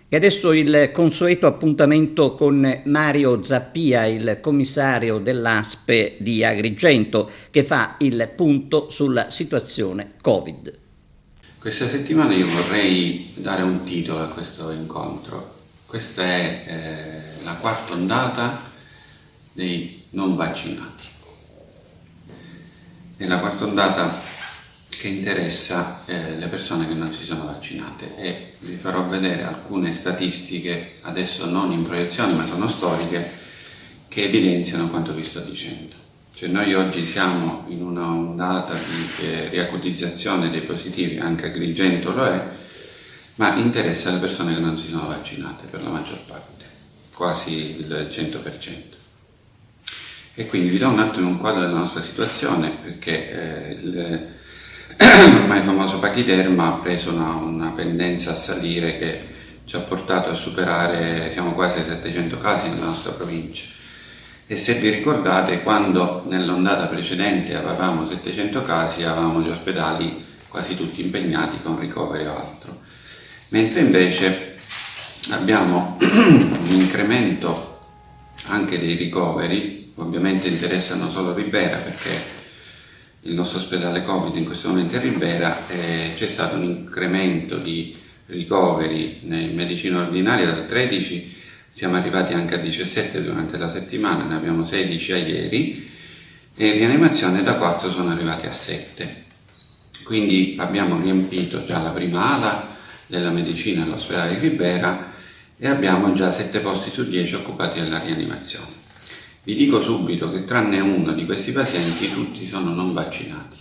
Speaker 1: E adesso il consueto appuntamento con Mario Zappia, il commissario dell'ASP di Agrigento, che fa il punto sulla situazione Covid.
Speaker 7: Questa settimana io vorrei dare un titolo a questo incontro. Questa è la quarta ondata dei non vaccinati. È la quarta ondata che interessa le persone che non si sono vaccinate e vi farò vedere alcune statistiche, adesso non in proiezione ma sono storiche, che evidenziano quanto vi sto dicendo. Cioè noi oggi siamo in una ondata di riacutizzazione dei positivi, anche Agrigento lo è, ma interessa le persone che non si sono vaccinate per la maggior parte, quasi il 100%. E quindi vi do un attimo un quadro della nostra situazione, perché ormai famoso Pachiterma ha preso una pendenza a salire che ci ha portato a superare, siamo quasi ai 700 casi nella nostra provincia. E se vi ricordate, quando nell'ondata precedente avevamo 700 casi, avevamo gli ospedali quasi tutti impegnati con ricoveri o altro. Mentre invece abbiamo un incremento anche dei ricoveri, ovviamente interessano solo Ribera perché il nostro ospedale Covid in questo momento è a Ribera, c'è stato un incremento di ricoveri in medicina ordinaria da 13, siamo arrivati anche a 17 durante la settimana, ne abbiamo 16 a ieri, e in rianimazione da 4 sono arrivati a 7. Quindi abbiamo riempito già la prima ala della medicina all'ospedale di Ribera e abbiamo già 7 posti su 10 occupati dalla rianimazione. Vi dico subito che tranne uno di questi pazienti tutti sono non vaccinati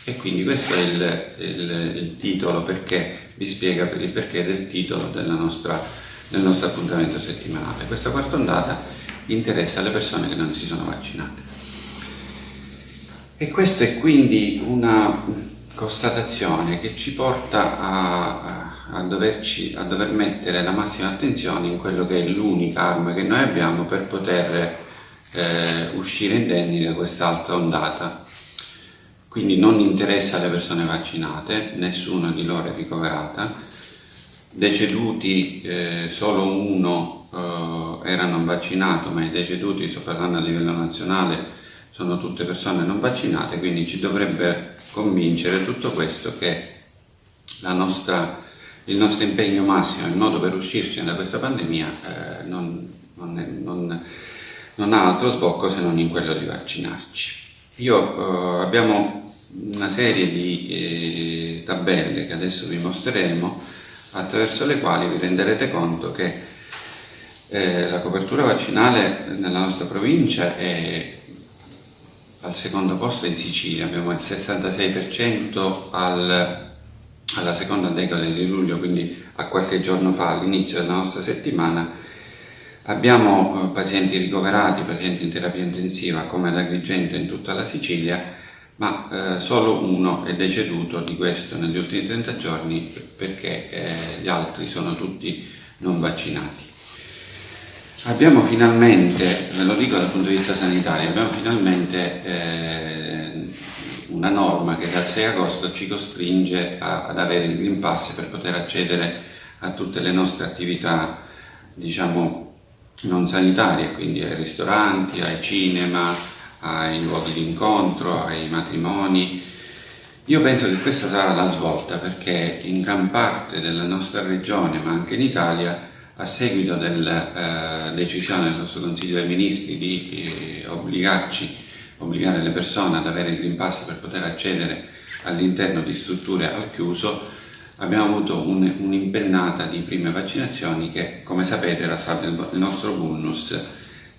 Speaker 7: e quindi questo è il titolo, perché vi spiega il perché del titolo del nostro appuntamento settimanale. Questa quarta ondata interessa le persone che non si sono vaccinate e questa è quindi una constatazione che ci porta a dover mettere la massima attenzione in quello che è l'unica arma che noi abbiamo per poter uscire indenni da quest'altra ondata. Quindi non interessa alle persone vaccinate, nessuno di loro è ricoverata, deceduti solo uno era non vaccinato, ma i deceduti, sto parlando a livello nazionale, sono tutte persone non vaccinate, quindi ci dovrebbe convincere tutto questo che il nostro impegno massimo, il modo per uscirci da questa pandemia non ha altro sbocco se non in quello di vaccinarci. Abbiamo una serie di tabelle che adesso vi mostreremo, attraverso le quali vi renderete conto che la copertura vaccinale nella nostra provincia è al secondo posto in Sicilia, abbiamo il 66% alla seconda decade di luglio, quindi a qualche giorno fa, all'inizio della nostra settimana. Abbiamo pazienti ricoverati, pazienti in terapia intensiva come ad Agrigento in tutta la Sicilia, ma solo uno è deceduto di questo negli ultimi 30 giorni perché gli altri sono tutti non vaccinati. Abbiamo finalmente, ve lo dico dal punto di vista sanitario, abbiamo finalmente una norma che dal 6 agosto ci costringe ad avere il Green Pass per poter accedere a tutte le nostre attività, diciamo, non sanitarie, quindi ai ristoranti, ai cinema, ai luoghi di incontro, ai matrimoni. Io penso che questa sarà la svolta perché in gran parte della nostra regione, ma anche in Italia, a seguito della decisione del nostro Consiglio dei Ministri di obbligare le persone ad avere il Green Pass per poter accedere all'interno di strutture al chiuso, abbiamo avuto un'impennata di prime vaccinazioni che, come sapete, era stato il nostro bonus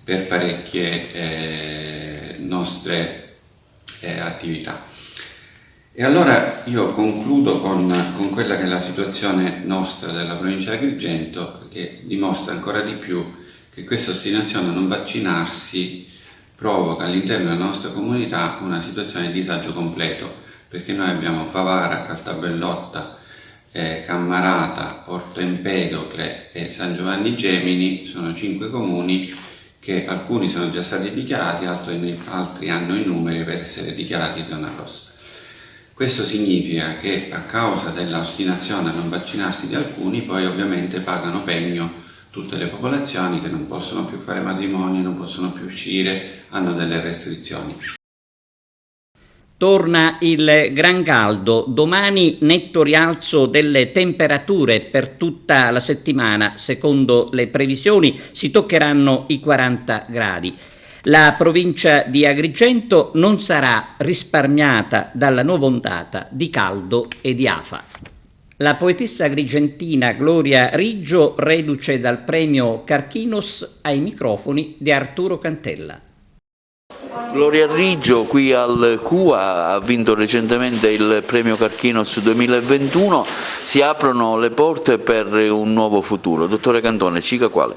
Speaker 7: per parecchie nostre attività. E allora io concludo con quella che è la situazione nostra della provincia di Agrigento, che dimostra ancora di più che questa ostinazione a non vaccinarsi provoca all'interno della nostra comunità una situazione di disagio completo, perché noi abbiamo Favara, Caltabellotta, Cammarata, Porto Empedocle e San Giovanni Gemini, sono 5 comuni che alcuni sono già stati dichiarati, altri hanno i numeri per essere dichiarati zona rossa. Questo significa che a causa dell'ostinazione a non vaccinarsi di alcuni, poi ovviamente pagano pegno tutte le popolazioni che non possono più fare matrimoni, non possono più uscire, hanno delle restrizioni.
Speaker 1: Torna il gran caldo, domani netto rialzo delle temperature per tutta la settimana, secondo le previsioni si toccheranno i 40 gradi. La provincia di Agrigento non sarà risparmiata dalla nuova ondata di caldo e di afa. La poetessa agrigentina Gloria Riggio, reduce dal premio Carchinos, ai microfoni di Arturo Cantella.
Speaker 2: Gloria Riggio qui al CUA ha vinto recentemente il premio Carchinos 2021, si aprono le porte per un nuovo futuro. Dottore Cantone, cica quale?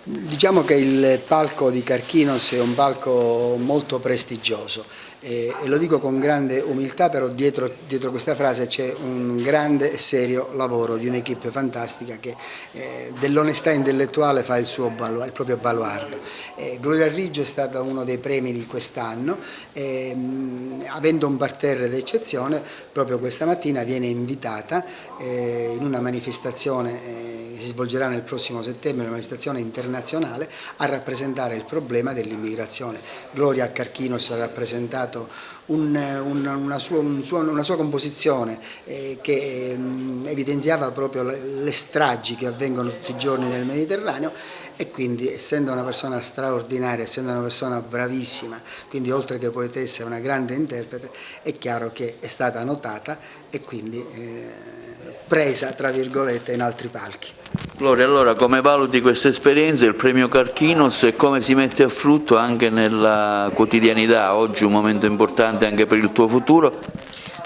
Speaker 8: Diciamo che il palco di Carchinos è un palco molto prestigioso e lo dico con grande umiltà, però dietro questa frase c'è un grande e serio lavoro di un'equipe fantastica che dell'onestà intellettuale fa il proprio baluardo. Gloria Riggio è stata uno dei premi di quest'anno, avendo un parterre d'eccezione, proprio questa mattina viene invitata in una manifestazione che si svolgerà nel prossimo settembre, una manifestazione internazionale, a rappresentare il problema dell'immigrazione. Gloria a Carchinos ha rappresentato una sua composizione che evidenziava proprio le stragi che avvengono tutti i giorni nel Mediterraneo, e quindi, essendo una persona straordinaria, essendo una persona bravissima, quindi oltre che poetessa è una grande interprete, è chiaro che è stata notata e quindi presa, tra virgolette, in altri palchi.
Speaker 2: Gloria, allora come valuti questa esperienza, il premio Carchinos, e come si mette a frutto anche nella quotidianità? Oggi un momento importante anche per il tuo futuro?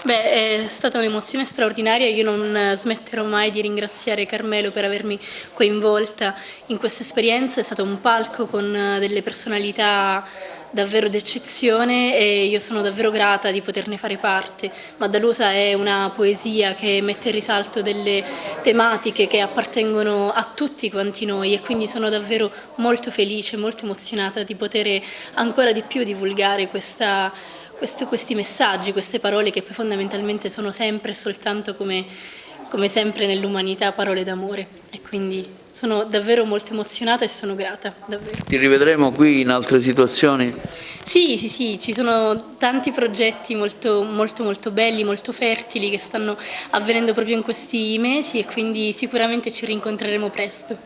Speaker 9: Beh, è stata un'emozione straordinaria, io non smetterò mai di ringraziare Carmelo per avermi coinvolta in questa esperienza. È stato un palco con delle personalità davvero d'eccezione e io sono davvero grata di poterne fare parte. Maddalusa è una poesia che mette in risalto delle tematiche che appartengono a tutti quanti noi, e quindi sono davvero molto felice, molto emozionata di poter ancora di più divulgare questi messaggi, queste parole che poi fondamentalmente sono sempre e soltanto, come sempre nell'umanità, parole d'amore, e quindi sono davvero molto emozionata e sono grata, davvero.
Speaker 2: Ti rivedremo qui in altre situazioni?
Speaker 9: Sì, ci sono tanti progetti molto belli, molto fertili, che stanno avvenendo proprio in questi mesi, e quindi sicuramente ci rincontreremo presto.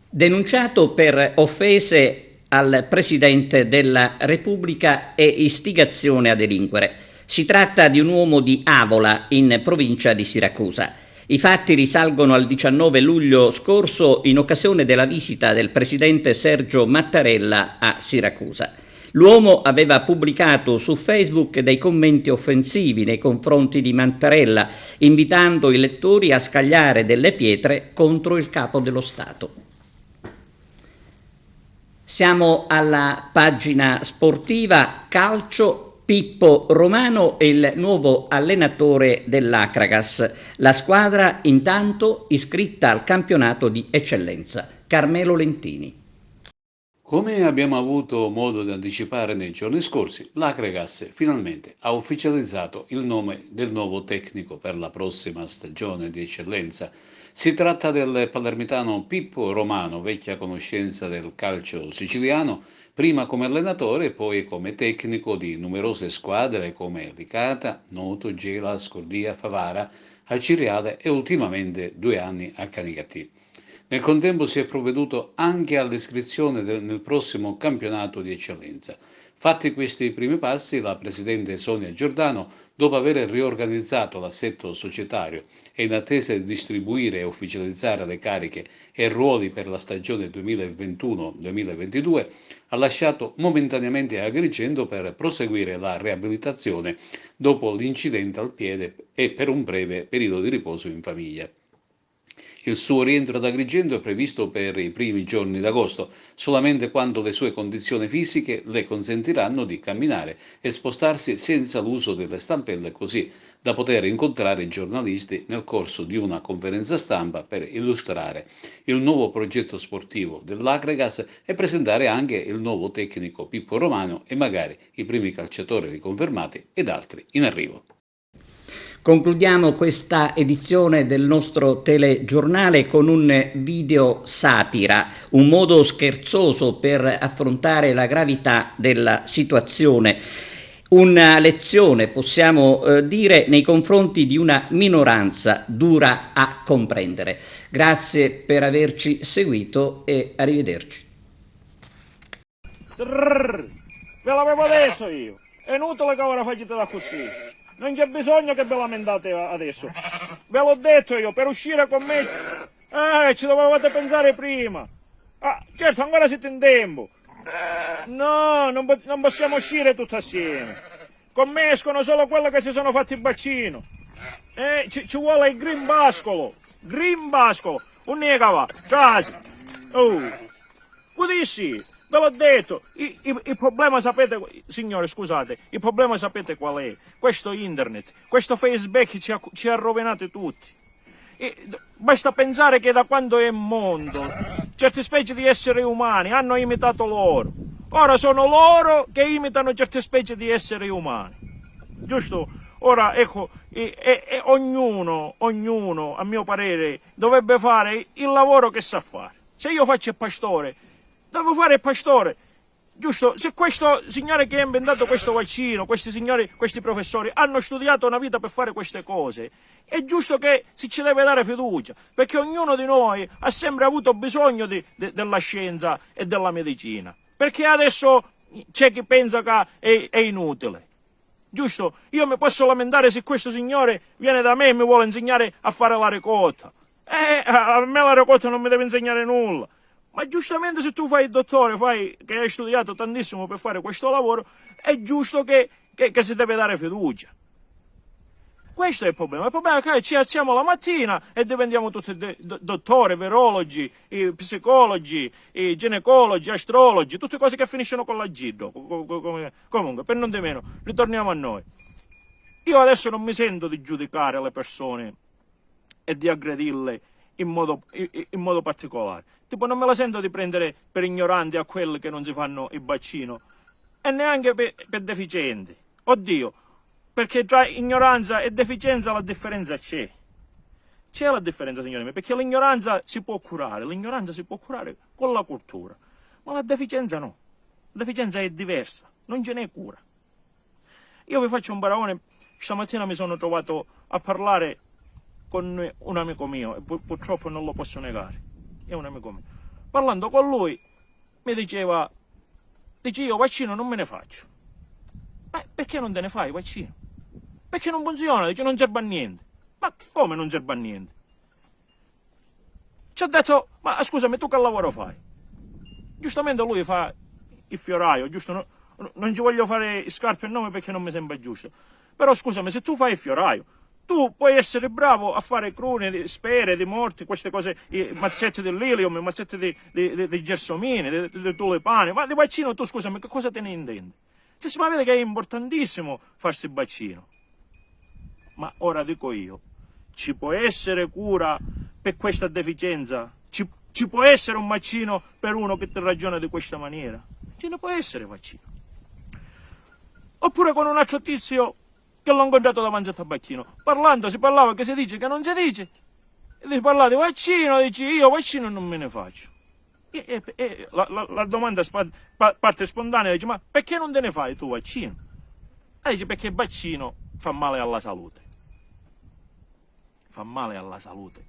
Speaker 1: Denunciato per offese al Presidente della Repubblica e istigazione a delinquere. Si tratta di un uomo di Avola, in provincia di Siracusa. I fatti risalgono al 19 luglio scorso, in occasione della visita del presidente Sergio Mattarella a Siracusa. L'uomo aveva pubblicato su Facebook dei commenti offensivi nei confronti di Mattarella, invitando i lettori a scagliare delle pietre contro il capo dello Stato. Siamo alla pagina sportiva calcio. Pippo Romano è il nuovo allenatore dell'Acragas. La squadra intanto iscritta al campionato di eccellenza. Carmelo Lentini.
Speaker 10: Come abbiamo avuto modo di anticipare nei giorni scorsi, l'Acragas finalmente ha ufficializzato il nome del nuovo tecnico per la prossima stagione di eccellenza. Si tratta del palermitano Pippo Romano, vecchia conoscenza del calcio siciliano, prima come allenatore e poi come tecnico di numerose squadre come Licata, Noto, Gela, Scordia, Favara, Aciriale e ultimamente 2 anni a Canicattì. Nel contempo si è provveduto anche all'iscrizione nel prossimo campionato di eccellenza. Fatti questi primi passi, la presidente Sonia Giordano, dopo aver riorganizzato l'assetto societario e in attesa di distribuire e ufficializzare le cariche e ruoli per la stagione 2021-2022, ha lasciato momentaneamente Agrigento per proseguire la riabilitazione dopo l'incidente al piede e per un breve periodo di riposo in famiglia. Il suo rientro ad Agrigento è previsto per i primi giorni d'agosto, solamente quando le sue condizioni fisiche le consentiranno di camminare e spostarsi senza l'uso delle stampelle, così da poter incontrare i giornalisti nel corso di una conferenza stampa per illustrare il nuovo progetto sportivo dell'Acragas e presentare anche il nuovo tecnico Pippo Romano e magari i primi calciatori riconfermati ed altri in arrivo.
Speaker 1: Concludiamo questa edizione del nostro telegiornale con un video satira, un modo scherzoso per affrontare la gravità della situazione. Una lezione, possiamo dire, nei confronti di una minoranza dura a comprendere. Grazie per averci seguito e arrivederci.
Speaker 11: Ve l'avevo detto io, è inutile che ora facete da così. Non c'è bisogno che ve lamentate adesso. Ve l'ho detto io, per uscire con me ci dovevate pensare prima. Certo, ancora siete in tempo. No, non possiamo uscire tutti assieme. Con me escono solo quelli che si sono fatti il vaccino. Ci vuole il green bascolo. Green bascolo. Un nega va. Casa. Oh. Così sì. Ve l'ho detto, il problema sapete, signore scusate, il problema sapete qual è? Questo internet, questo Facebook ci ha rovinato tutti. Basta pensare che da quando è mondo, certe specie di esseri umani hanno imitato loro. Ora sono loro che imitano certe specie di esseri umani. Giusto? Ora ecco, ognuno, a mio parere, dovrebbe fare il lavoro che sa fare. Se io faccio il pastore, devo fare il pastore, giusto? Se questo signore che ha inventato questo vaccino, questi signori, questi professori hanno studiato una vita per fare queste cose, è giusto che si ci deve dare fiducia, perché ognuno di noi ha sempre avuto bisogno della scienza e della medicina, perché adesso c'è chi pensa che è inutile. Giusto? Io mi posso lamentare se questo signore viene da me e mi vuole insegnare a fare la ricotta. A me la ricotta non mi deve insegnare nulla. Ma giustamente se tu fai il dottore, che hai studiato tantissimo per fare questo lavoro, è giusto che si deve dare fiducia. Questo è il problema. Il problema è che ci alziamo la mattina e diventiamo tutti dottori, virologi, psicologi, ginecologi, astrologi, tutte cose che finiscono con la G. Comunque, per non di meno, ritorniamo a noi. Io adesso non mi sento di giudicare le persone e di aggredirle in modo particolare. Tipo, non me la sento di prendere per ignoranti a quelli che non si fanno il vaccino e neanche per deficienti. Oddio, perché tra ignoranza e deficienza la differenza c'è. C'è la differenza, signori miei, perché l'ignoranza si può curare con la cultura, ma la deficienza no. La deficienza è diversa, non ce n'è cura. Io vi faccio un paragone. Stamattina mi sono trovato a parlare con un amico mio, e purtroppo non lo posso negare, è un amico mio. Parlando con lui mi diceva, io vaccino non me ne faccio. Ma perché non te ne fai vaccino? Perché non funziona, dice non serve a niente. Ma come non serve a niente? Ci ha detto, ma scusami, tu che lavoro fai? Giustamente lui fa il fioraio, giusto? Non ci voglio fare scarpe e nome perché non mi sembra giusto. Però scusami, se tu fai il fioraio, tu puoi essere bravo a fare cruni, spere, di morti, queste cose, mazzetti di lilium, mazzetti di gelsomini, di tulipani, ma di vaccino tu, scusami, che cosa te ne intendi? Che si vede che è importantissimo farsi il vaccino. Ma ora dico io, ci può essere cura per questa deficienza? Ci può essere un vaccino per uno che ti ragiona di questa maniera? Ce ne può essere vaccino. Oppure con un altro tizio che l'ho incontrato davanti al tabacchino. Parlando si parlava che si dice, che non si dice. E si parlava di vaccino, dici io vaccino non me ne faccio. E la domanda parte spontanea, dice ma perché non te ne fai tu vaccino? E dice perché il vaccino fa male alla salute. Fa male alla salute.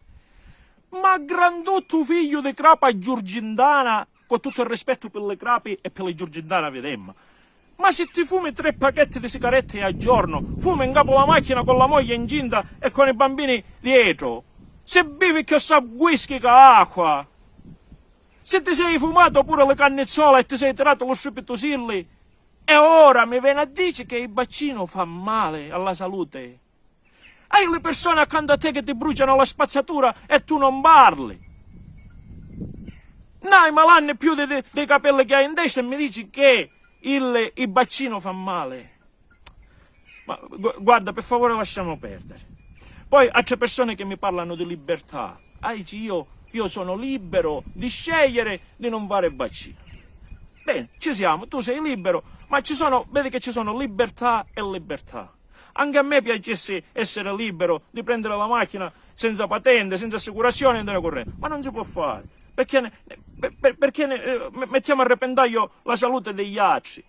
Speaker 11: Ma grandotto figlio di crapa giurgindana, con tutto il rispetto per le crapi e per le giurgindane vedemmo. Ma se ti fumi 3 pacchetti di sigarette al giorno, fumi in capo alla macchina con la moglie incinta e con i bambini dietro, se bevi che sa whisky che acqua, se ti sei fumato pure le cannezzole e ti sei tirato lo strepitosilli, e ora mi viene a dire che il vaccino fa male alla salute. Hai le persone accanto a te che ti bruciano la spazzatura e tu non parli. N'hai malanni più dei capelli che hai in testa e mi dici che il vaccino fa male. Ma guarda, per favore lasciamo perdere. Poi altre persone che mi parlano di libertà. Io sono libero di scegliere di non fare il vaccino. Bene, ci siamo, tu sei libero, ma vedi che ci sono libertà e libertà. Anche a me piacesse essere libero di prendere la macchina senza patente, senza assicurazione e andare correndo, ma non si può fare, perché mettiamo a repentaglio la salute degli altri.